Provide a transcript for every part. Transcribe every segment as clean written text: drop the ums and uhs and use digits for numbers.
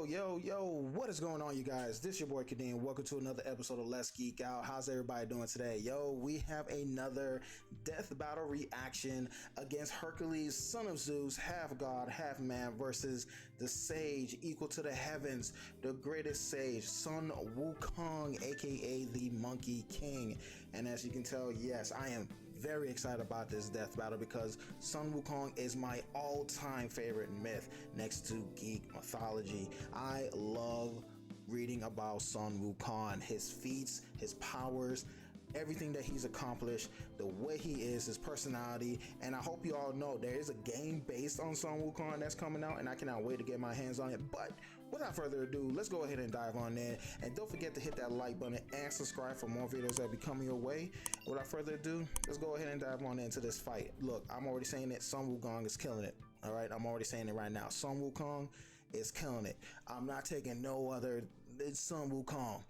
Yo, what is going on, you guys? This your boy Kadeem. Welcome to another episode of Let's Geek Out. How's everybody doing today? Yo, we have another death battle reaction against Hercules, son of Zeus, half god, half man, versus the sage equal to the heavens, the greatest sage, Son Wukong, aka the Monkey King. And as you can tell, yes, I am very excited about this death battle because Son Wukong is my all-time favorite myth next to Geek mythology. I love reading about Son Wukong, his feats, his powers, everything that he's accomplished, the way he is, his personality. And I hope you all know there is a game based on Son Wukong that's coming out, and I cannot wait to get my hands on it. But without further ado, let's go ahead and dive on in, and don't forget to hit that like button and subscribe for more videos that will be coming your way. Without further ado, let's go ahead and dive on into this fight. Look, I'm already saying it, Son Wukong is killing it. All right, I'm already saying it right now. Son Wukong is killing it. I'm not taking no other. It's Son Wukong.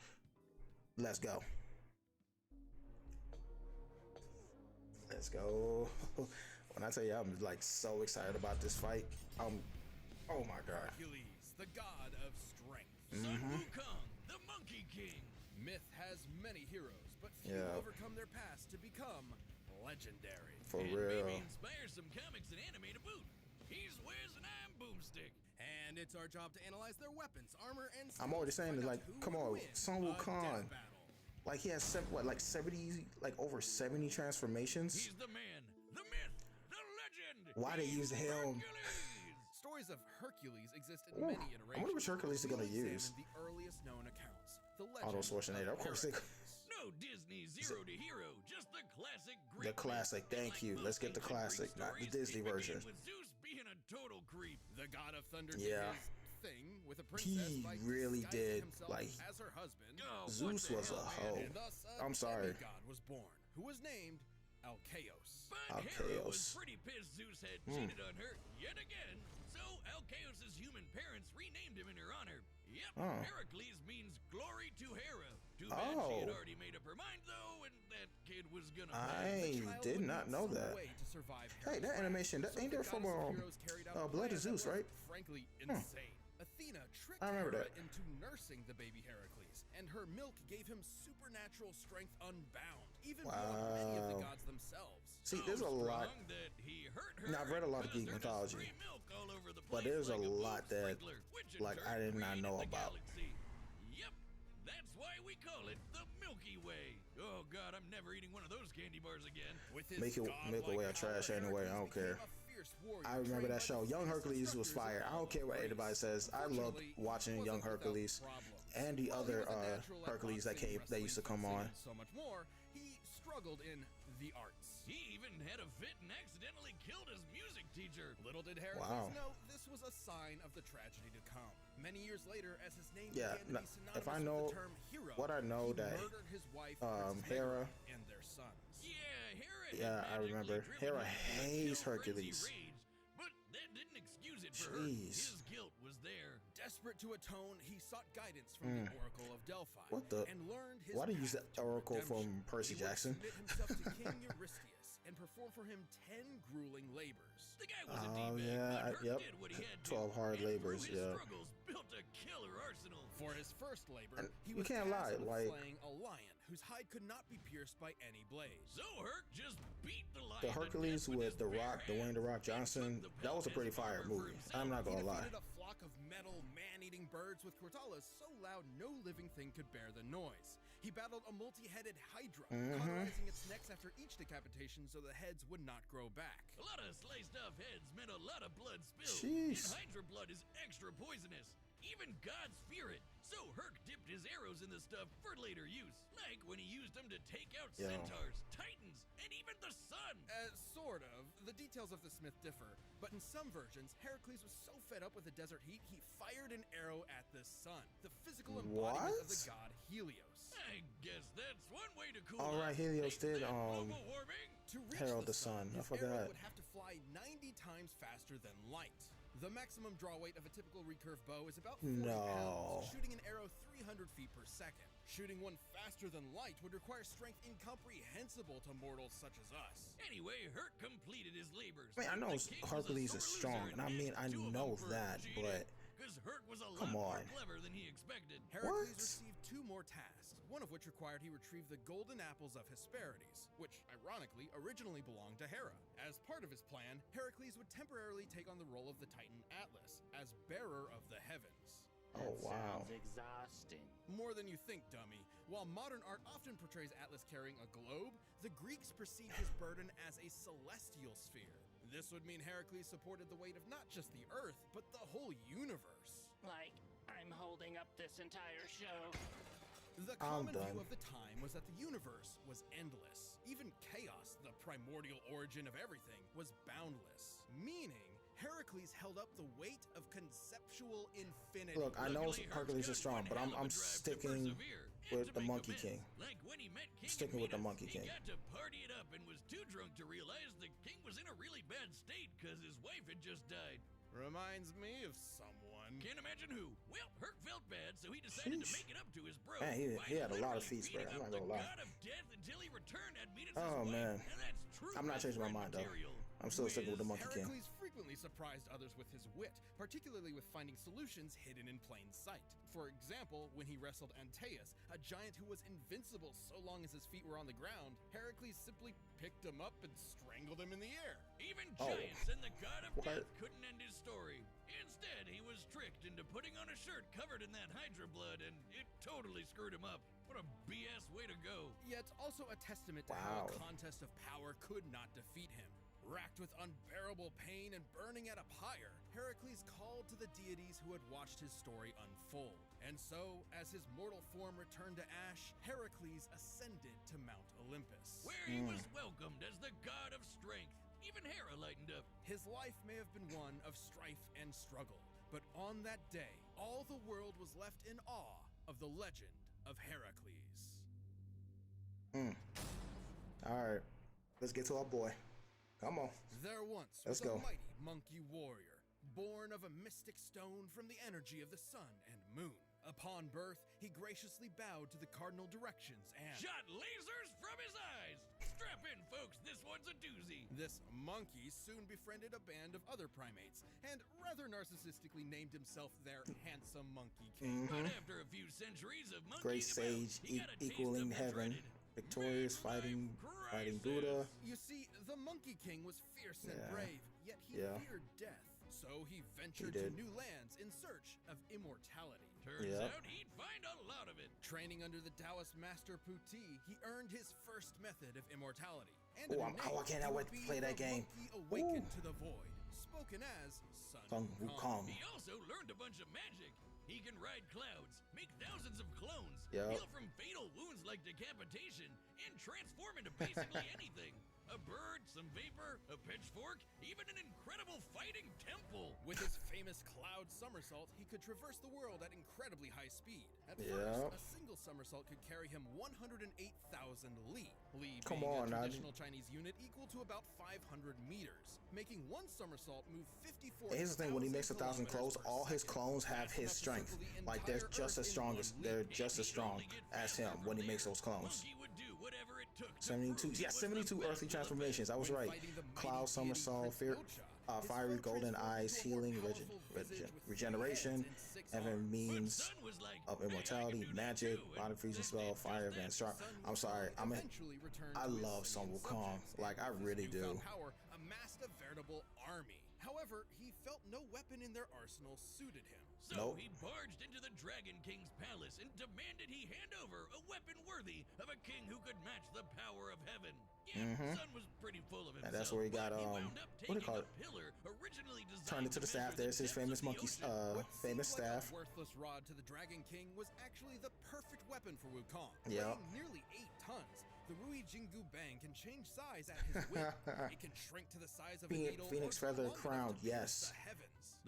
Let's go. Let's go. When I tell you I'm like so excited about this fight, oh my god. Hercules, the god of strength. Son Wukong, the Monkey King. Myth has many heroes, but few overcome their past to become legendary. For and real. Maybe inspire some comics and anime to boot. He's wears an iron boomstick. And it's our job to analyze their weapons, armor, and skills. I'm already saying it, like, come on, Son Wukong. Battle. Like he has like 70, like over 70 transformations. He's the man, the myth, the legend. Why they use him? Hercules. Stories of Hercules exist in many iterations. I wonder which Hercules they're gonna use. The earliest known accounts. The legend Arnold Schwarzenegger, of course. No Disney zero to hero, just the classic. The classic. Thank you. Let's get the classic, not the Disney version. With Zeus being a total creep. The god of thunder. Yeah. Did his thing with a princess. He by really did. himself Like as her husband. Oh, Zeus was a hoe. And thus I'm sorry. God was born, who was named Alcaeus. But Hera was pretty pissed Zeus had cheated on her yet again, so Alcaeus' human parents renamed him in her honor. Yep, Hercules means glory to Hera. Too bad she had already made up her mind though, and that kid was gonna I did not know that. Hey, that animation, that ain't there from Blood of Zeus, right? Frankly, insane. Athena tricked Hera into nursing the baby Heracles, and her milk gave him supernatural strength unbound, even beyond many of the gods themselves. See, there's a lot. That he hurt her. Now, I've read a lot of Geek mythology, but there's a lot that, like, I did not know about. Yep, that's why we call it the Milky Way. Oh God, I'm never eating one of those candy bars again. Make away a trash anyway. I don't care. I remember that show. Young Hercules was fire. I don't care what anybody says. I loved watching Young Hercules and the other Hercules that used to come on. So much more. He struggled in the arts. He even had a fit and accidentally killed his music teacher. Little did Hercules know this was a sign of the tragedy to come. Many years later, as his name began to be synonymous if I know with the term hero, what I know, that murdered his wife, Hera and their sons. Yeah, Hera. Yeah, I remember. Hera hates Hercules. But that didn't excuse it for her. His guilt was there. Desperate to atone, he sought guidance from the Oracle of Delphi. What the? And learned his Why do you use the Oracle from Percy Jackson? He would submit himself to King Eurystheus and perform for him 10 grueling labors. The guy was a D-bag, but did what he had to. 12 hard labors, his struggles built a killer arsenal. For his first labor, he you was can't lie, like slaying a lion whose hide could not be pierced by any blade. So Herc just beat the lion. The Hercules with The Rock, Dwayne "The Rock" Johnson, that was a pretty fire movie. I'm not gonna lie. He defeated a flock of metal, man-eating birds with cortalas so loud no living thing could bear the noise. He battled a multi-headed hydra, cauterizing its necks after each decapitation so the heads would not grow back. A lot of sliced off heads meant a lot of blood spilled. Jeez. And hydra blood is extra poisonous. Even gods fear it. So Herc dipped his arrows in the stuff for later use, like when he used them to take out centaurs, titans, and even the sun. Sort of. The details of this myth differ, but in some versions, Heracles was so fed up with the desert heat, he fired an arrow at the sun, the physical embodiment of the god Helios. I guess that's one way to cool All right, Helios did to reach herald the sun. I his forgot. arrow would have to fly 90 times faster than light. The maximum draw weight of a typical recurve bow is about 40 pounds, shooting an arrow 300 feet per second. Shooting one faster than light would require strength incomprehensible to mortals such as us. Anyway, Herc completed his labors. I mean, I know Hercules is strong, and I mean, I know that, but Herc was a lot more clever than he expected. Hercules received 2 more tasks, one of which required he retrieve the golden apples of Hesperides, which, ironically, originally belonged to Hera. As part of his plan, Heracles would temporarily take on the role of the Titan Atlas, as bearer of the heavens. Oh, wow. Sounds exhausting. More than you think, dummy. While modern art often portrays Atlas carrying a globe, the Greeks perceived his burden as a celestial sphere. This would mean Heracles supported the weight of not just the Earth, but the whole universe. Like, I'm holding up this entire show. The common view of the time was that the universe was endless. Even chaos, the primordial origin of everything, was boundless. Meaning, Heracles held up the weight of conceptual infinity. Look, I know Hercules is strong, but I'm sticking with the Monkey King. Like when he met King Sticking with the Monkey King. He got to party it up and was too drunk to realize the king was in a really bad state because his wife had just died. Reminds me of someone. Can't imagine who. Well, Herc felt bad, so he decided to make it up to his bro. Man, he had a lot of feats, bro. I'm not gonna lie. God of death until he returned and meet his Oh, wife. man. And that's true. I'm not changing my mind, though. I'm still sticking with the Monkey King. Heracles frequently surprised others with his wit, particularly with finding solutions hidden in plain sight. For example, when he wrestled Antaeus, a giant who was invincible so long as his feet were on the ground, Heracles simply picked him up and strangled him in the air. Even giants and the god of death couldn't end his story. Instead, he was tricked into putting on a shirt covered in that Hydra blood, and it totally screwed him up. What a BS way to go. Yet also a testament to how a contest of power could not defeat him. Racked with unbearable pain and burning at a pyre, Heracles called to the deities who had watched his story unfold. And so, as his mortal form returned to ash, Heracles ascended to Mount Olympus, where he was welcomed as the god of strength. Even Hera lightened up. His life may have been one of strife and struggle, but on that day, all the world was left in awe of the legend of Heracles. All right, let's get to our boy. Come on. There once was a mighty monkey warrior, born of a mystic stone from the energy of the sun and moon. Upon birth, he graciously bowed to the cardinal directions and shot lasers from his eyes. Strap in, folks, this one's a doozy. This monkey soon befriended a band of other primates and rather narcissistically named himself their handsome Monkey King. But after a few centuries of monkeying great sage equaling heaven, victorious fighting Buddha. You see, the Monkey King was fierce and brave, yet he feared death. So he ventured to new lands in search of immortality. Turns out he'd find a lot of it. Training under the Taoist master Puti, he earned his first method of immortality. And I cannot wait to play that game. Awakened to the void, spoken as Son Wukong. He also learned a bunch of magic. He can ride clouds, make thousands of clones, heal from fatal wounds like decapitation, and transform into basically anything. A bird, some vapor, a pitchfork, even an incredible fighting temple. With his famous cloud somersault, he could traverse the world at incredibly high speed. At first, a single somersault could carry him 108,000 li. Li being a traditional Chinese unit equal to about 500 meters, making one somersault move 54,000 Here's the thing, when he makes 1,000 clones, all his clones have his strength. Like, they're just as strong as him when he makes those clones. 72 earthly transformations. I was right. Cloud somersault, fiery golden eyes, healing, regeneration, heaven means of immortality, magic, body freezing spell, fire event, strike. I'm sorry. I love Sun Wukong. Like, I really do. Amassed a veritable army. However, he felt no weapon in their arsenal suited him. So he barged into the Dragon King's palace and demanded he hand over a weapon worthy of a king who could match the power of heaven. Yeah, Sun was pretty full of himself. And that's where he got what do you call it? Turned into the staff. There's his famous monkey, famous staff. Worthless rod to the Dragon King was actually the perfect weapon for Wukong. Yeah. Weighing nearly 8 tons, the Rui Jingu Bang can change size at his whim. It can shrink to the size of a needle. Phoenix feather crown, yes.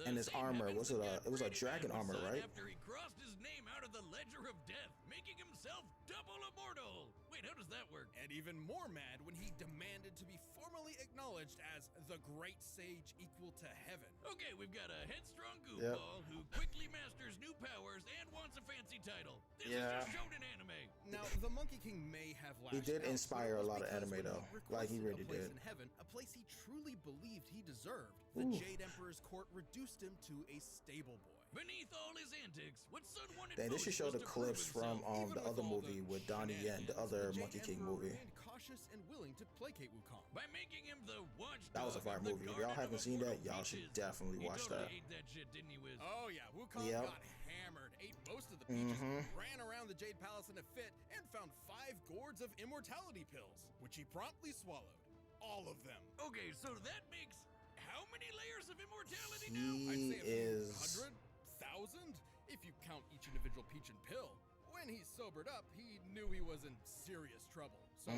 And his armor, it was a dragon armor, right? After he crossed his name out of the Ledger of Death, making himself double immortal. Wait, how does that work? And even more mad when he demanded to be formally acknowledged as the great sage equal to heaven. Okay, we've got a headstrong goofball who quickly masters new powers and wants a fancy title. This is just shown in anime. Now, the Monkey King may have lashed He did inspire a lot of anime though. Like, he really did. In heaven, a place he truly believed he deserved. the Jade Emperor's court reduced him to a stable boy. Beneath all his antics, what Sun wanted Dang, they most should show was the to prove clips from himself. the other movie with Donnie Yen, the other Monkey King movie. Remained cautious and willing to placate Wukong. By making him the watchdog. That was a fire movie. If y'all haven't seen that, y'all should definitely watch that. He totally ate that shit, didn't he, Wiz? Oh yeah, Wukong Yep. got hammered, ate most of the peaches, ran around the Jade Palace in a fit, and found 5 gourds of immortality pills, which he promptly swallowed. All of them. Okay, so that makes how many layers of immortality now? I'd He say a few is. hundred, thousand, if you count each individual peach and pill. When he sobered up, he knew he was in serious trouble. So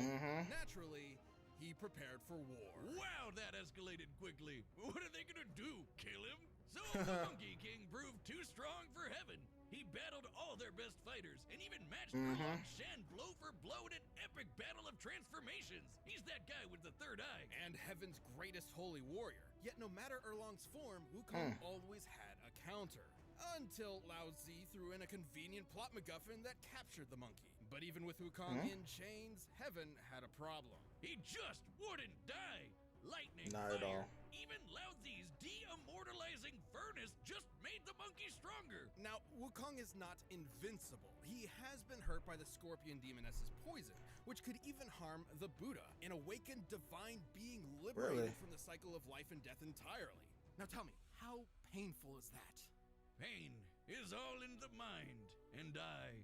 naturally, he prepared for war. Wow, that escalated quickly. What are they gonna do? Kill him? So the Monkey King proved too strong for heaven. He battled all their best fighters and even matched Erlang Shan blow for blow in an epic battle of transformations. He's that guy with the third eye. And heaven's greatest holy warrior. Yet no matter Erlang's form, Wukong always had a counter. Until Lao Tzu threw in a convenient plot MacGuffin that captured the monkey. But even with Wukong in chains, heaven had a problem. He just wouldn't die. Lightning, Not at fire, all. even Lao Tzu's de-immortalizing furnace just made the monkey stronger. Now, Wukong is not invincible. He has been hurt by the scorpion demoness's poison, which could even harm the Buddha, an awakened divine being liberated from the cycle of life and death entirely. Now tell me, how painful is that? Pain is all in the mind, and I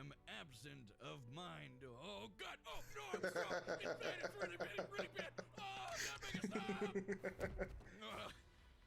am absent of mind. Oh, God. Oh, no, I'm sorry. It's bad. It's really bad. It's really bad. Oh, God, make it stop.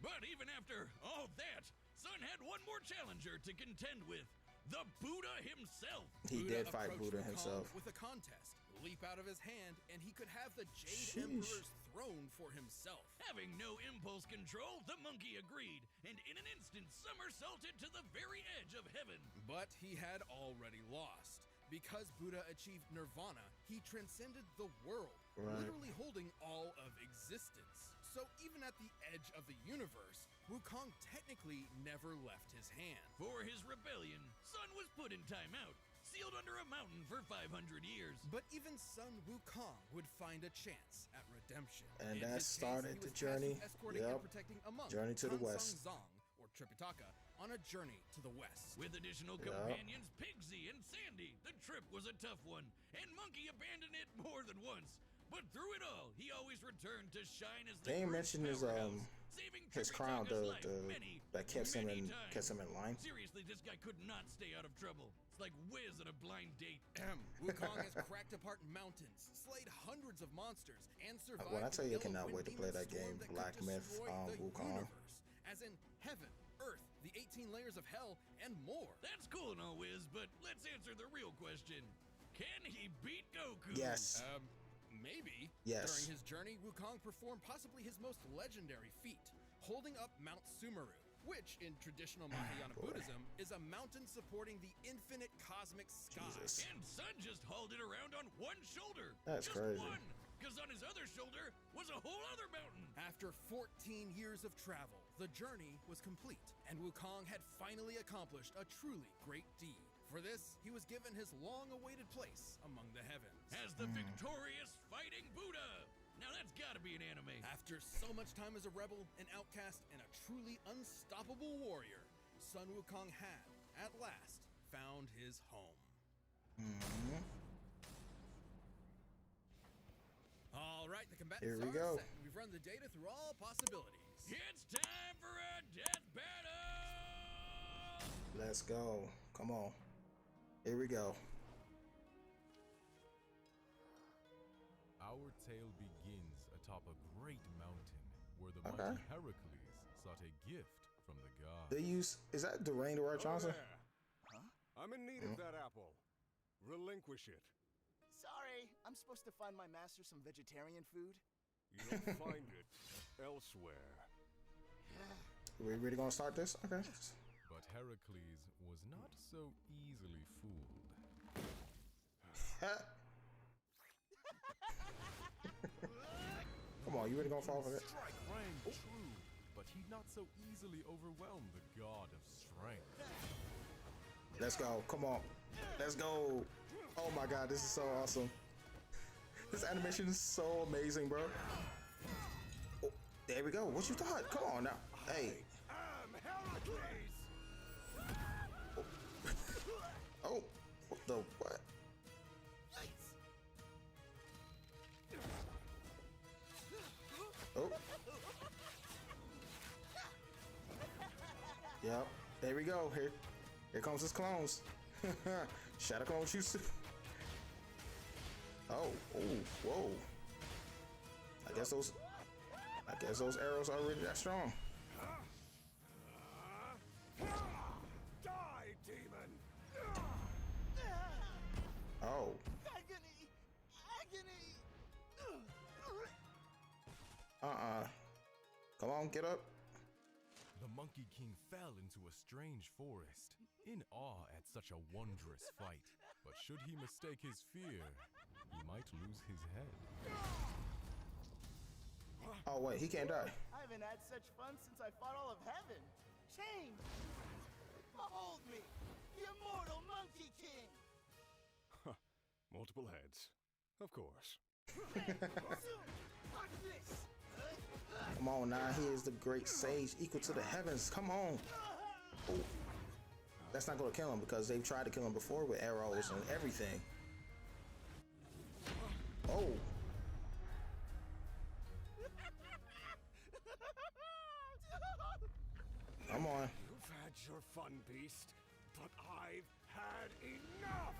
But even after all that, Sun had one more challenger to contend with. The Buddha himself. He did fight approached Buddha Wukong himself. with a contest, leap out of his hand, and he could have the Jade Sheesh. Emperor's throne for himself. Having no impulse control, the monkey agreed, and in an instant somersaulted to the very edge of heaven. But he had already lost. Because Buddha achieved nirvana, he transcended the world, literally holding all of existence. So even at the edge of the universe, Wukong technically never left his hand. For his rebellion, Sun was put in timeout, sealed under a mountain for 500 years. But even son Wukong would find a chance at redemption. And In that his case, started he the was tasked journey. with escorting and protecting a monk, Journey to the Kansung west. Zong, or Tripitaka, on a journey to the west. With additional companions, Pigsy and Sandy, the trip was a tough one, and Monkey abandoned it more than once. But through it all, he always returned to shine as the They ain't group's mentioned his powerhouse, saving his crown, Tripitaka's life that kept him many in line. Seriously, this guy could not stay out of trouble. It's like Wiz at a blind date. Wukong has cracked apart mountains, slayed hundreds of monsters, and survived. When I tell you, I the cannot Wind wait to play Demon that game, storm that Black could Myth, destroy the Wukong. universe, as in heaven, earth, the 18 layers of hell, and more. That's cool and all, Wiz, but let's answer the real question. Can he beat Goku? Yes. Maybe. Yes. During his journey, Wukong performed possibly his most legendary feat, holding up Mount Sumeru, which in traditional Mahayana Buddhism is a mountain supporting the infinite cosmic sky. Jesus. And Sun just hauled it around on one shoulder. That's just crazy. one, because on his other shoulder was a whole other mountain. After 14 years of travel, the journey was complete, and Wukong had finally accomplished a truly great deed. For this, he was given his long-awaited place among the heavens. As the victorious fighting Buddha. Now that's gotta be an anime. After so much time as a rebel, an outcast, and a truly unstoppable warrior, Sun Wukong had, at last, found his home. All right, the combatants Here we are go. set. We've run the data through all possibilities. It's time for a death battle! Let's go. Come on. Here we go. Our tale begins atop a great mountain where the mighty Hercules sought a gift from the gods. They use, is that Dwayne The Rock Johnson? I'm in need of that apple. Relinquish it. Sorry, I'm supposed to find my master some vegetarian food. You'll find it elsewhere. We really gonna start this? Okay. But Hercules was not so easily fooled. Come on, you really gonna fall for it? Strike rang true, but he not so easily overwhelmed the god of strength. Let's go. Come on. Let's go. Oh my god, this is so awesome. This animation is so amazing, bro. Oh, There we go. What you thought? Come on now. Hey. I'm Hercules. Oh, what the what? Oh. Yep. There we go. Here comes his clones. Shadow clone shoots. Oh, whoa. I guess those arrows are really that strong. Die, demon. Oh. Agony! Agony! Come on, get up. The Monkey King fell into a strange forest, in awe at such a wondrous fight. But should he mistake his fear, he might lose his head. Oh wait, he can't die. I haven't had such fun since I fought all of heaven. Chained! Behold me! The immortal Monkey King! Multiple heads. Of course. Watch this! Come on now, he is the great sage equal to the heavens. Come on. Oh. That's not gonna kill him because they've tried to kill him before with arrows and everything. Oh. Come on. You've had your fun, beast, but I've had enough.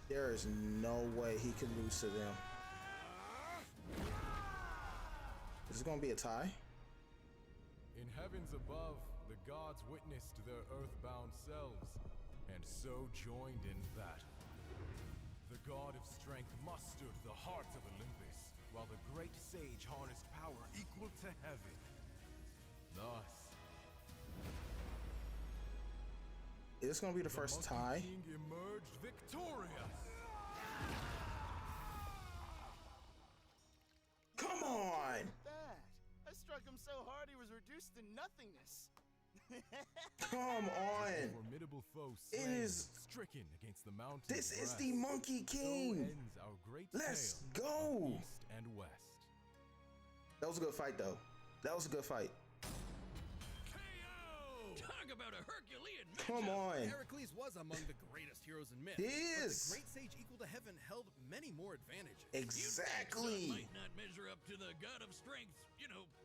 There is no way he can lose to them. Is it gonna be a tie? In heavens above, the gods witnessed their earthbound selves, and so joined in battle. The god of strength mustered the heart of Olympus, while the great sage harnessed power equal to heaven. Thus, Is this gonna be the first tie? King emerged victorious. Come on! That. I struck him so hard he was reduced to nothingness. Come on! Formidable foe It slain, is- stricken against the mountain. This is the Monkey King! So ends our great Let's tale go! of East and West. That was a good fight though. That was a good fight. KO! Talk about a Herculean matchup. Come on. Hercules was among the greatest heroes in myth. He but is. the great sage equal to heaven held many more advantages. Exactly. Might not measure up to the god of strength,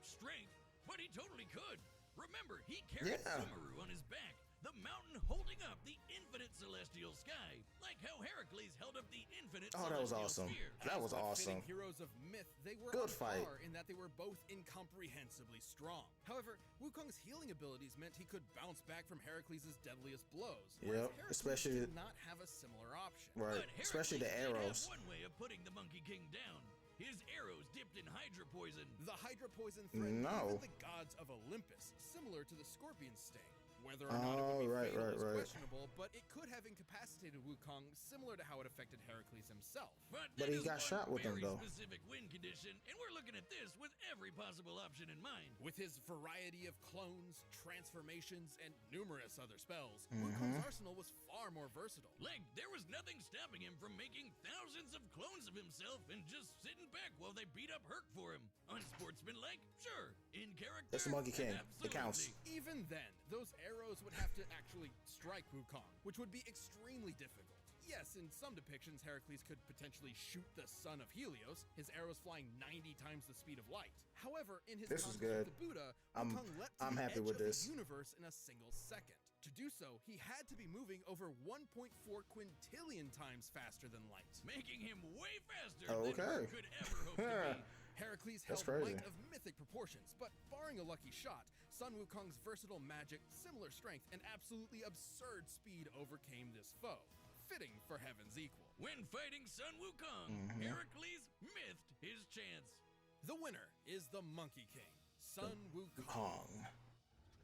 strength, but he totally could. Remember, he carried Yeah. Sumeru on his back, the mountain holding up the infinite celestial sky, like how Hercules held up the infinite Oh, that was celestial awesome. sphere. That was As with awesome. fitting heroes of myth, they were Good on fight. par in that they were both incomprehensibly strong. However, Wukong's healing abilities meant he could bounce back from Hercules' deadliest blows. whereas Yep, Hercules especially- did not have a similar option. Right. But Especially the Hercules arrows. did have one way of putting the Monkey King down. His arrows dipped in Hydra poison. The Hydra poison threatened No. even the gods of Olympus, similar to the scorpion sting. Whether or not it Oh, would be right, fatal right, is right. questionable, but it could have incapacitated Wukong, similar to how it affected Hercules himself. But that he is got one shot with them, very though. specific win condition, and we're looking at this with every possible option in mind. With his variety of clones, transformations, and numerous other spells, Mm-hmm. Wukong's arsenal was far more versatile. Like, there was nothing stopping him from making thousands of clones of himself and just sitting back while they beat up Herc for him. Unsportsmanlike? Sure. In character? That's the Monkey King. It Absolutely. counts. Even then, those arrows would have to actually strike Wukong, which would be extremely difficult. Yes, in some depictions, Heracles could potentially shoot the son of Helios, his arrows flying 90 times the speed of light. However, in his This is conflict good. with the Buddha, I'm- Wukong leapt I'm to the happy edge with of this. the universe in a single second. To do so, he had to be moving over 1.4 quintillion times faster than light. Making him way faster Okay. than Herc could ever hope to be. Heracles That's held crazy. might of mythic proportions, but barring a lucky shot, Sun Wukong's versatile magic, similar strength, and absolutely absurd speed overcame this foe, fitting for heaven's equal. When fighting Sun Wukong, Mm-hmm. Heracles mithed his chance. The winner is the Monkey King, Sun Wukong. Kong.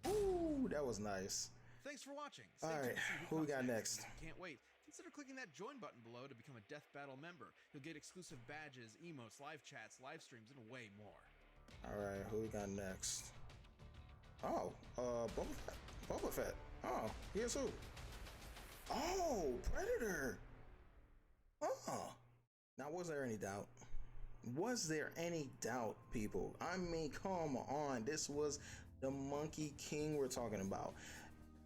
Ooh, that was nice. Thanks for watching. All Stay tuned right, to see who we comes got next? If you can't wait. Consider clicking that join button below to become a Death Battle member. You'll get exclusive badges, emotes, live chats, live streams, and way more. All right, who we got next? Oh, Boba Fett. Boba Fett. Oh, here's who? Oh, Predator. Oh. Now, was there any doubt? Was there any doubt, people? I mean, come on. This was the Monkey King we're talking about.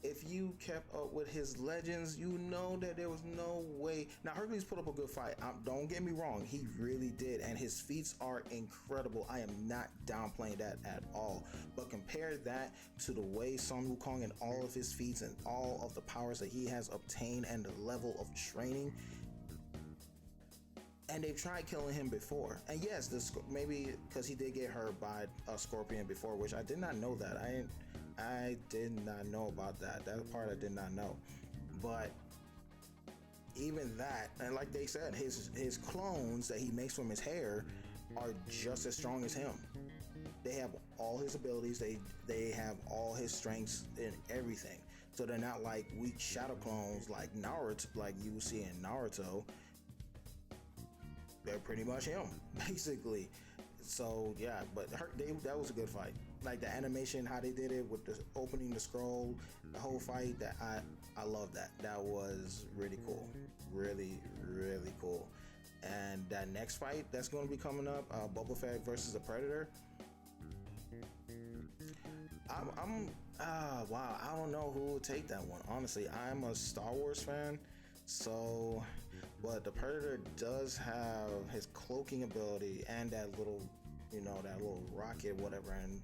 If you kept up with his legends, you know that there was no way. Now, Hercules put up a good fight. Don't get me wrong. He really did. And his feats are incredible. I am not downplaying that at all. But compare that to the way Sun Wukong and all of his feats and all of the powers that he has obtained and the level of training. And they've tried killing him before. And yes, maybe because he did get hurt by a scorpion before, which I did not know that. I did not know about that. That part I did not know. But even that, and like they said, his clones that he makes from his hair are just as strong as him. They have all his abilities. They have all his strengths and everything. So they're not like weak shadow clones like Naruto, like you see in Naruto. They're pretty much him, basically. So yeah, but that was a good fight. Like the animation, how they did it with the opening the scroll, the whole fight. That I love that. That was really cool, really cool. And that next fight that's going to be coming up, Boba Fett versus the Predator. Wow, I don't know who will take that one. Honestly, I'm a Star Wars fan, so. But the Predator does have his cloaking ability and that little, that little rocket, whatever, and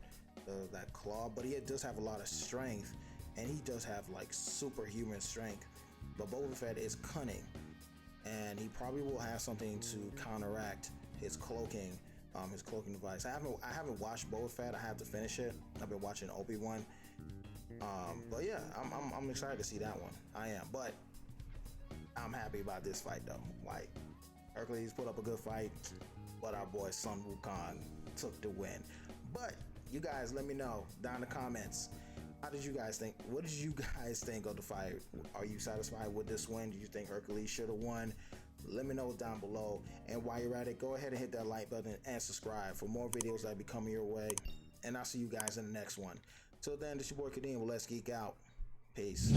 that claw. But he does have a lot of strength, and he does have like superhuman strength. But Boba Fett is cunning, and he probably will have something to counteract his cloaking device. I haven't watched Boba Fett. I have to finish it. I've been watching Obi-Wan. But yeah, I'm excited to see that one. I am, but. I'm happy about this fight though. Like Hercules put up a good fight, but our boy Sun Wukong took the win. But you guys, let me know down in the comments. How did you guys think? What did you guys think of the fight? Are you satisfied with this win? Do you think Hercules should have won? Let me know down below. And while you're at it, go ahead and hit that like button and subscribe for more videos that be coming your way. And I'll see you guys in the next one. Till then, this your boy Kadeem with Let's Geek Out. Peace.